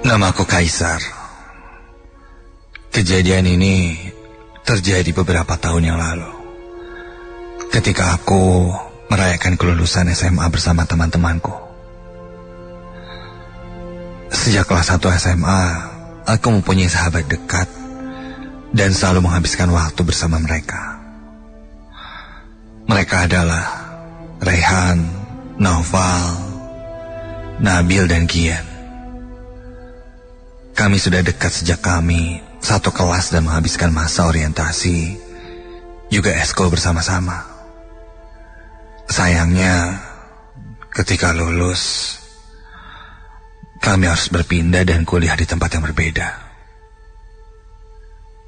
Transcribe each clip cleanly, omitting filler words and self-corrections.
Namaku Kaisar. Kejadian ini terjadi beberapa tahun yang lalu, ketika aku merayakan kelulusan SMA bersama teman-temanku. Sejak kelas 1 SMA, aku mempunyai sahabat dekat dan selalu menghabiskan waktu bersama mereka. Mereka adalah Rehan, Naufal, Nabil, dan Kian. Kami sudah dekat sejak kami satu kelas dan menghabiskan masa orientasi, juga eskul bersama-sama. Sayangnya, ketika lulus, kami harus berpindah dan kuliah di tempat yang berbeda.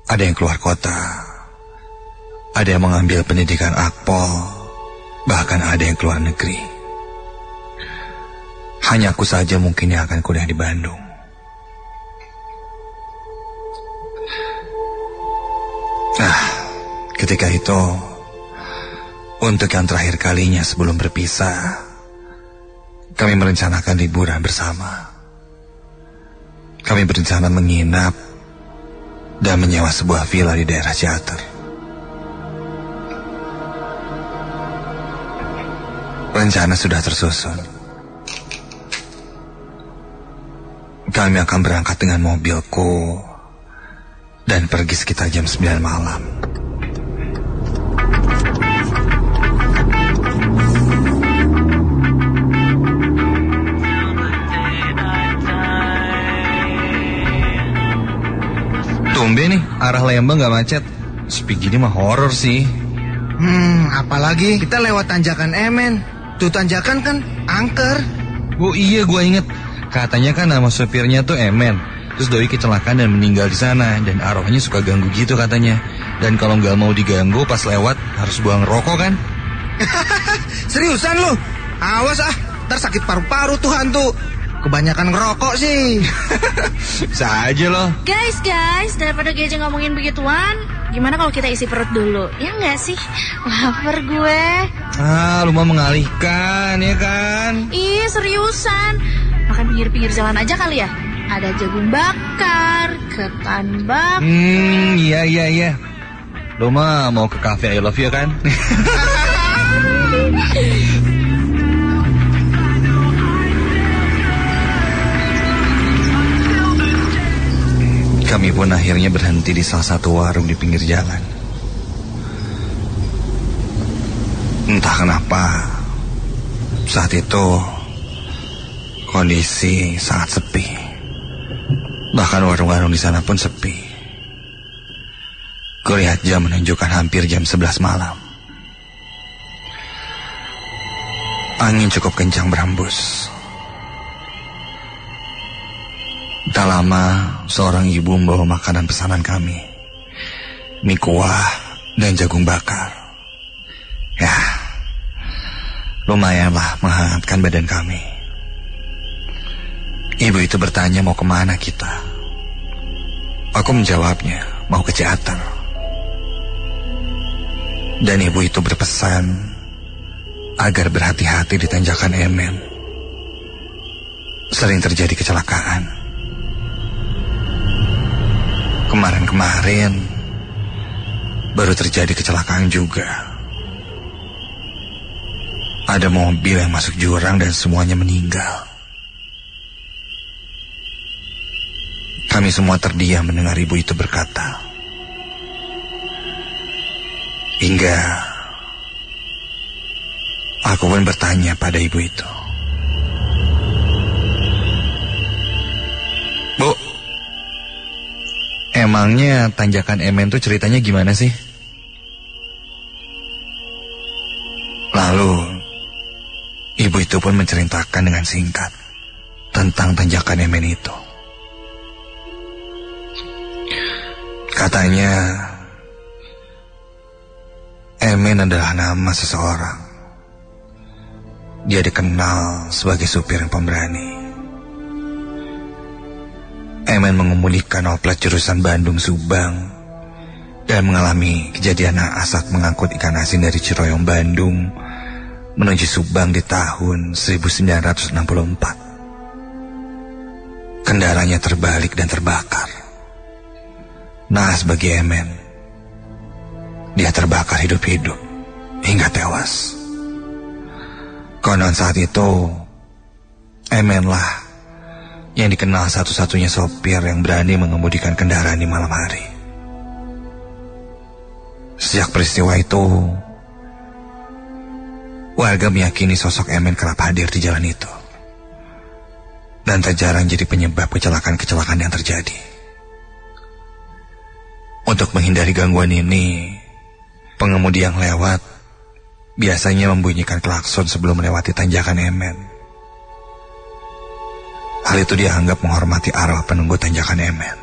Ada yang keluar kota, ada yang mengambil pendidikan akpol, bahkan ada yang keluar negeri. Hanya aku saja mungkin yang akan kuliah di Bandung. Ketika itu, untuk yang terakhir kalinya sebelum berpisah, kami merencanakan liburan bersama. Kami berencana menginap dan menyewa sebuah villa di daerah Ciater. Rencana sudah tersusun. Kami akan berangkat dengan mobilku dan pergi sekitar jam 9 malam. Tumben nih, arah Lembang gak macet. Sepi gini mah horor sih. Apalagi kita lewat tanjakan Emen. Tuh tanjakan kan angker. Oh iya, gua inget. Katanya kan nama supirnya tuh Emen. Terus doi kecelakaan dan meninggal di sana, dan arwahnya suka ganggu gitu katanya. Dan kalau nggak mau diganggu pas lewat harus buang rokok kan? Seriusan lu? Awas ntar sakit paru-paru tuh hantu. Kebanyakan ngerokok sih. Bisa aja loh. Guys, daripada Geja ngomongin begituan, gimana kalau kita isi perut dulu? Ya nggak sih? Lapar gue. Lu mau mengalihkan ya kan? Ih, seriusan. Makan pinggir-pinggir jalan aja kali ya? Ada jagung bakar, ketan bakar. Iya. Lo mah mau ke cafe I Love You kan? Kami pun akhirnya berhenti di salah satu warung di pinggir jalan. Entah kenapa, saat itu kondisi sangat sepi. Bahkan warung-warung di sana pun sepi. Kulihat jam menunjukkan hampir jam 11 malam. Angin cukup kencang berhembus. Tak lama, seorang ibu membawa makanan pesanan kami. Mie kuah dan jagung bakar. Ya, lumayanlah menghangatkan badan kami. Ibu itu bertanya mau kemana kita. Aku menjawabnya, mau ke Ciater. Dan ibu itu berpesan agar berhati-hati di tanjakan Emen. Sering terjadi kecelakaan. Kemarin-kemarin baru terjadi kecelakaan juga. Ada mobil yang masuk jurang dan semuanya meninggal. Kami semua terdiam mendengar ibu itu berkata. Hingga aku pun bertanya pada ibu itu. Bu, emangnya tanjakan Emen tuh ceritanya gimana sih? Lalu ibu itu pun menceritakan dengan singkat tentang tanjakan Emen itu. Katanya Emen adalah nama seseorang. Dia dikenal sebagai supir yang pemberani. Emen mengemudikan oplet jurusan Bandung-Subang dan mengalami kejadian naas saat mengangkut ikan asin dari Ciroyong, Bandung menuju Subang di tahun 1964. Kendaraannya terbalik dan terbakar. Naas bagi Emen. Dia terbakar hidup-hidup hingga tewas. Konon saat itu Emen lah yang dikenal satu-satunya sopir yang berani mengemudikan kendaraan di malam hari. Sejak peristiwa itu, warga meyakini sosok Emen kerap hadir di jalan itu, dan tak jarang jadi penyebab kecelakaan-kecelakaan yang terjadi. Untuk menghindari gangguan ini, pengemudi yang lewat biasanya membunyikan klakson sebelum melewati tanjakan Emen. Hal itu dianggap menghormati arwah penunggu tanjakan Emen.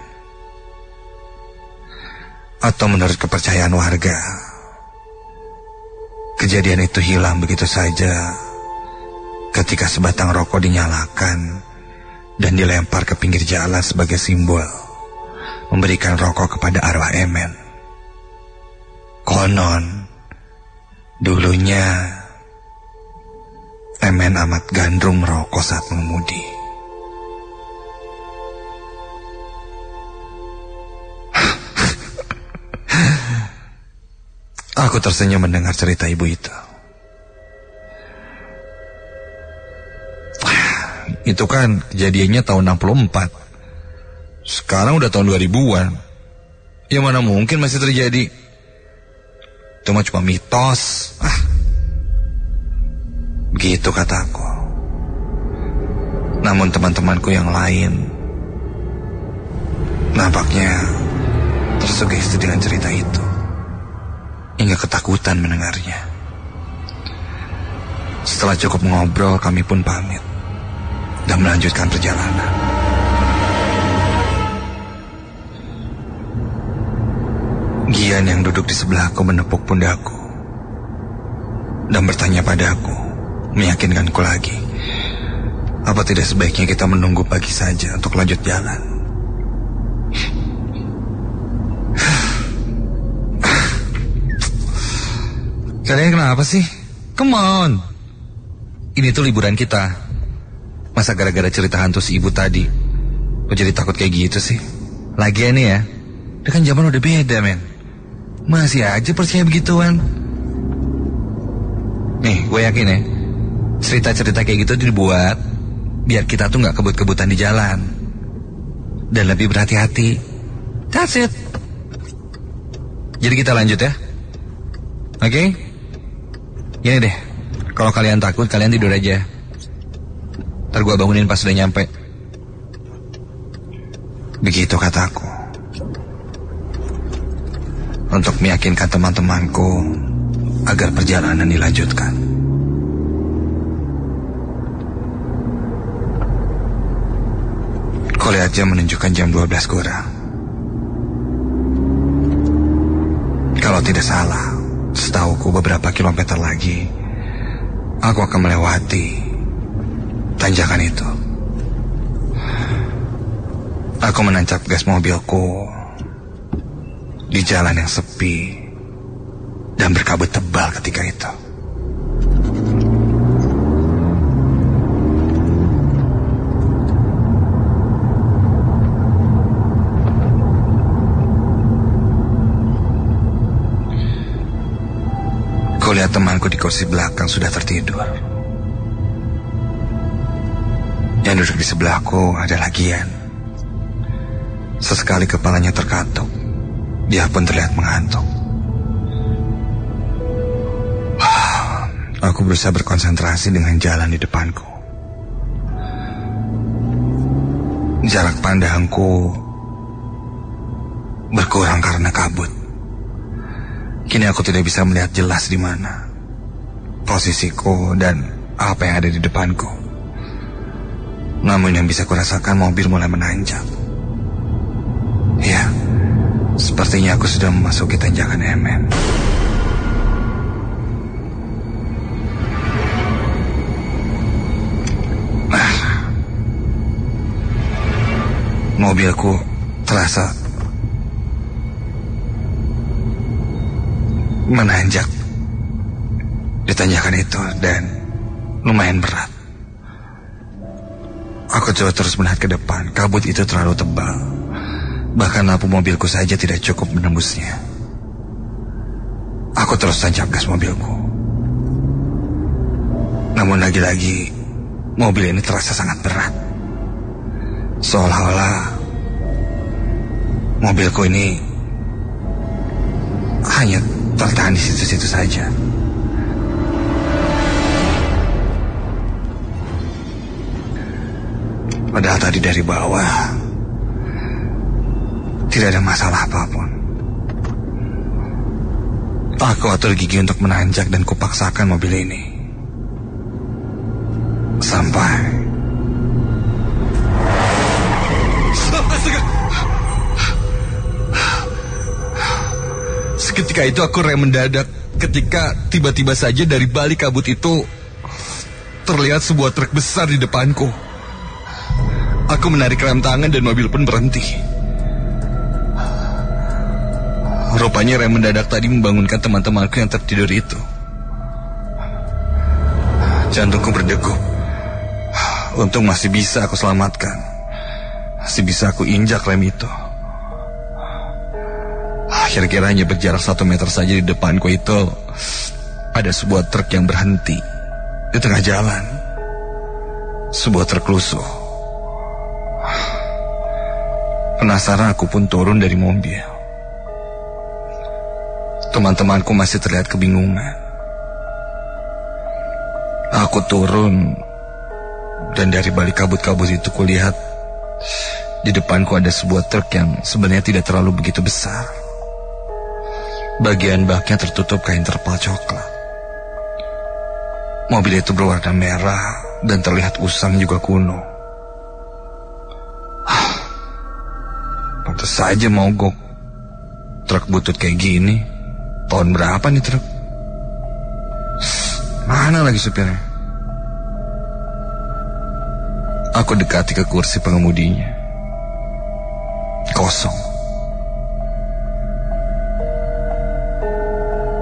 Atau menurut kepercayaan warga, kejadian itu hilang begitu saja ketika sebatang rokok dinyalakan dan dilempar ke pinggir jalan sebagai simbol memberikan rokok kepada arwah Emen. Konon, dulunya Emen amat gandrung merokok saat mengemudi. Aku tersenyum mendengar cerita ibu itu. Itu kan kejadiannya tahun 64. Sekarang udah tahun 2000-an. Ya mana mungkin masih terjadi. Itu cuma mitos. Begitu kataku. Namun teman-temanku yang lain nampaknya tersugesti dengan cerita itu, hingga ketakutan mendengarnya. Setelah cukup ngobrol, kami pun pamit dan melanjutkan perjalanan. Gian yang duduk di sebelahku menepuk pundakku dan bertanya padaku, meyakinkanku lagi, apa tidak sebaiknya kita menunggu pagi saja untuk lanjut jalan. Kalian kenapa sih? Come on. Ini tuh liburan kita. Masa gara-gara cerita hantu si ibu tadi lo jadi takut kayak gitu sih? Lagian nih ya, udah kan zaman udah beda men. Masih aja percaya begituan. Nih gue yakin ya, cerita-cerita kayak gitu dibuat biar kita tuh gak kebut-kebutan di jalan dan lebih berhati-hati. That's it. Jadi kita lanjut ya. Oke? Gini deh, kalau kalian takut, kalian tidur aja. Ntar gue bangunin pas sudah nyampe. Begitu kataku, untuk meyakinkan teman-temanku agar perjalanan dilanjutkan. Kau lihat jam menunjukkan jam 12 kurang. Kalau tidak salah, setauku beberapa kilometer lagi aku akan melewati tanjakan itu. Aku menancap gas mobilku di jalan yang sepi dan berkabut tebal ketika itu. Kulihat temanku di kursi belakang sudah tertidur. Yang duduk di sebelahku adalah Gian. Sesekali kepalanya terkatuk. Dia pun terlihat mengantuk. Aku berusaha berkonsentrasi dengan jalan di depanku. Jarak pandangku berkurang karena kabut. Kini aku tidak bisa melihat jelas di mana posisiku dan apa yang ada di depanku. Namun yang bisa kurasakan, mobil mulai menanjak. Ya, sepertinya aku sudah memasuki tanjakan Emen. Mobilku terasa menanjak di tanjakan itu dan lumayan berat. Aku coba terus melihat ke depan. Kabut itu terlalu tebal. Bahkan lampu mobilku saja tidak cukup menembusnya. Aku terus tancap gas mobilku. Namun lagi-lagi mobil ini terasa sangat berat. Seolah-olah mobilku ini hanya tertahan di situ-situ saja. Padahal tadi dari bawah tidak ada masalah apapun. Aku atur gigi untuk menanjak dan kupaksakan mobil ini. Sampai seketika itu aku rem mendadak ketika tiba-tiba saja dari balik kabut itu terlihat sebuah truk besar di depanku. Aku menarik rem tangan dan mobil pun berhenti. Rupanya rem mendadak tadi membangunkan teman-temanku yang tertidur itu. Jantungku berdegup. Untung masih bisa aku selamatkan. Masih bisa aku injak rem itu. Kira-kira hanya berjarak 1 meter saja di depanku itu ada sebuah truk yang berhenti di tengah jalan. Sebuah truk lusuh. Penasaran aku pun turun dari mobil. Teman-temanku masih terlihat kebingungan. Aku turun dan dari balik kabut-kabut itu kulihat di depanku ada sebuah truk yang sebenarnya tidak terlalu begitu besar. Bagian baknya tertutup kain terpal coklat. Mobil itu berwarna merah dan terlihat usang juga kuno. Pantas saja mogok. Truk butut kayak gini. Tahun berapa nih truk? Mana lagi supirnya? Aku dekati ke kursi pengemudinya. Kosong.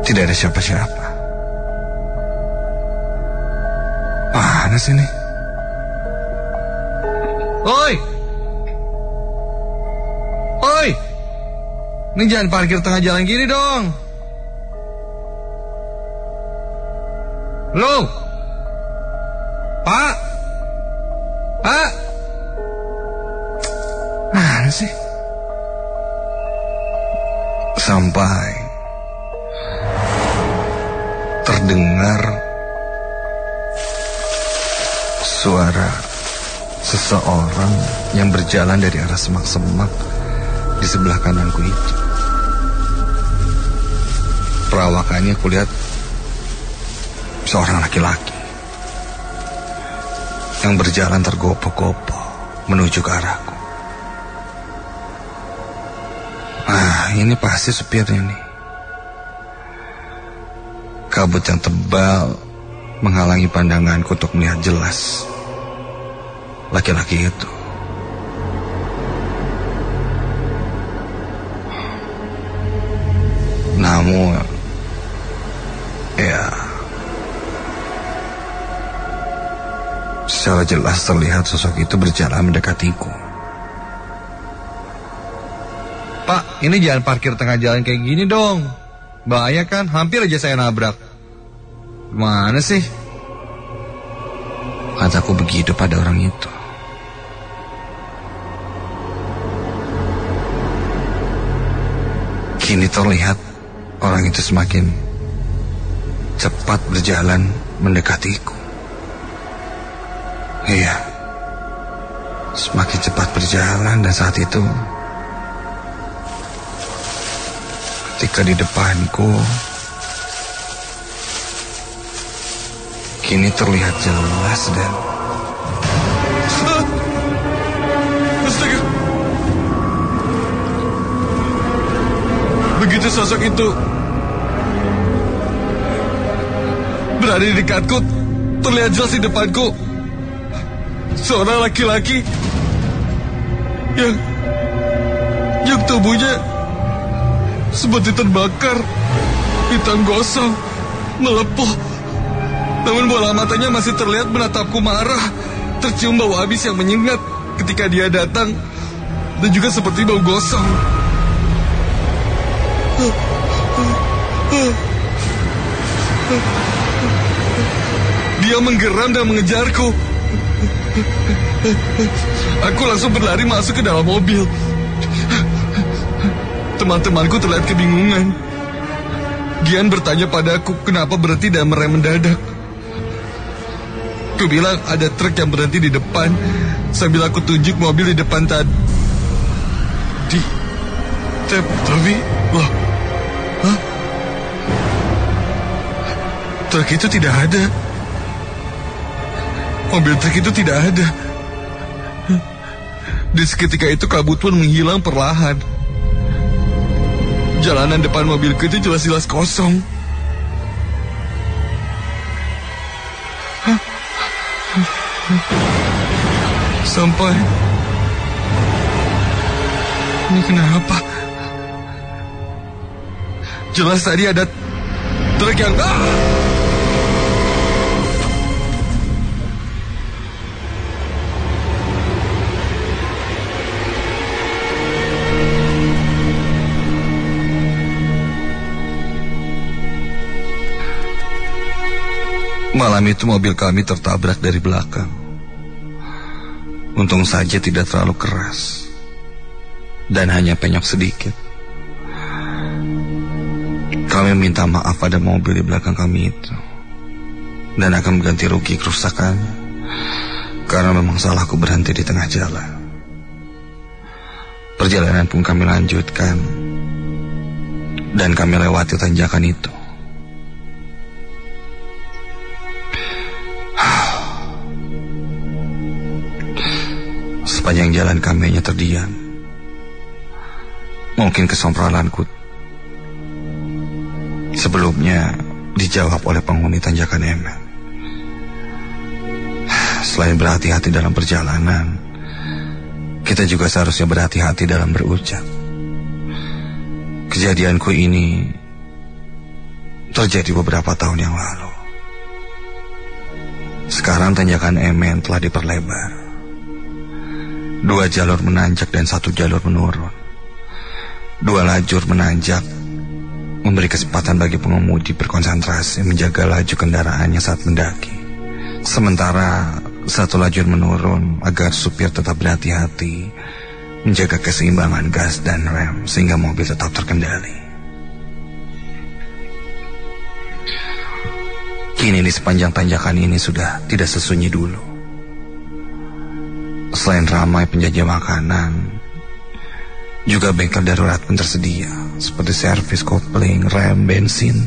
Tidak ada siapa-siapa. Mana sih nih? Oi! Oi! Ini jangan parkir tengah jalan gini dong. Halo? Pak? Pak? Mana sih? Sampai terdengar suara seseorang yang berjalan dari arah semak-semak di sebelah kananku itu. Perawakannya kulihat seorang laki-laki yang berjalan tergopoh-gopoh menuju ke arahku. Ini pasti supirnya nih. Kabut yang tebal menghalangi pandanganku untuk melihat jelas laki-laki itu. Namun, ya, secara jelas terlihat sosok itu berjalan mendekatiku. Pak, ini jangan parkir tengah jalan kayak gini dong. Bahaya kan, hampir aja saya nabrak. Mana sih? Kataku begitu pada orang itu. Kini terlihat orang itu semakin cepat berjalan mendekatiku. Iya, semakin cepat berjalan dan saat itu ketika di depanku kini terlihat jelas dan Astaga. Begitu sosok itu berada di dekatku, terlihat jelas di depanku seorang laki-laki yang tubuhnya seperti terbakar, hitam gosong, melepuh. Namun bola matanya masih terlihat menatapku marah, tercium bau habis yang menyengat ketika dia datang, dan juga seperti bau gosong. Dia menggeram dan mengejarku. Aku langsung berlari masuk ke dalam mobil. Teman-temanku terlihat kebingungan. Gian bertanya padaku kenapa berhenti dan merem mendadak. Ku bilang ada truk yang berhenti di depan, sambil aku tunjuk mobil di depan tadi. Tapi, loh, hah? Truk itu tidak ada. Mobil truk itu tidak ada. Di seketika itu kabut pun menghilang perlahan. Jalanan depan mobilku itu jelas-jelas kosong. Sampai... Ini kenapa? Jelas tadi ada truk yang... Malam itu mobil kami tertabrak dari belakang. Untung saja tidak terlalu keras dan hanya penyok sedikit. Kami minta maaf pada mobil di belakang kami itu dan akan mengganti rugi kerusakannya, karena memang salahku berhenti di tengah jalan. Perjalanan pun kami lanjutkan dan kami lewati tanjakan itu. Sepanjang jalan kami hanya terdiam. Mungkin kesomprolanku sebelumnya dijawab oleh penghuni tanjakan Emen. Selain berhati-hati dalam perjalanan, kita juga seharusnya berhati-hati dalam berucap. Kejadianku ini terjadi beberapa tahun yang lalu. Sekarang tanjakan Emen telah diperlebar. 2 jalur menanjak dan 1 jalur menurun. 2 lajur menanjak memberi kesempatan bagi pengemudi berkonsentrasi menjaga laju kendaraannya saat mendaki. Sementara 1 lajur menurun agar supir tetap berhati-hati menjaga keseimbangan gas dan rem sehingga mobil tetap terkendali. Kini di sepanjang tanjakan ini sudah tidak sesunyi dulu. Selain ramai penjajah makanan, juga bengkel darurat pun tersedia, seperti servis kopling, rem, bensin,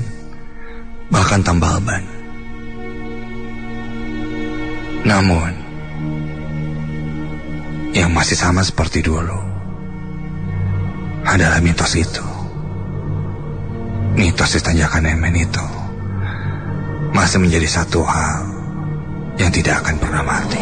bahkan tambal ban. Namun, yang masih sama seperti dulu adalah mitos itu. Mitos di tanjakan Emen itu masih menjadi satu hal yang tidak akan pernah mati.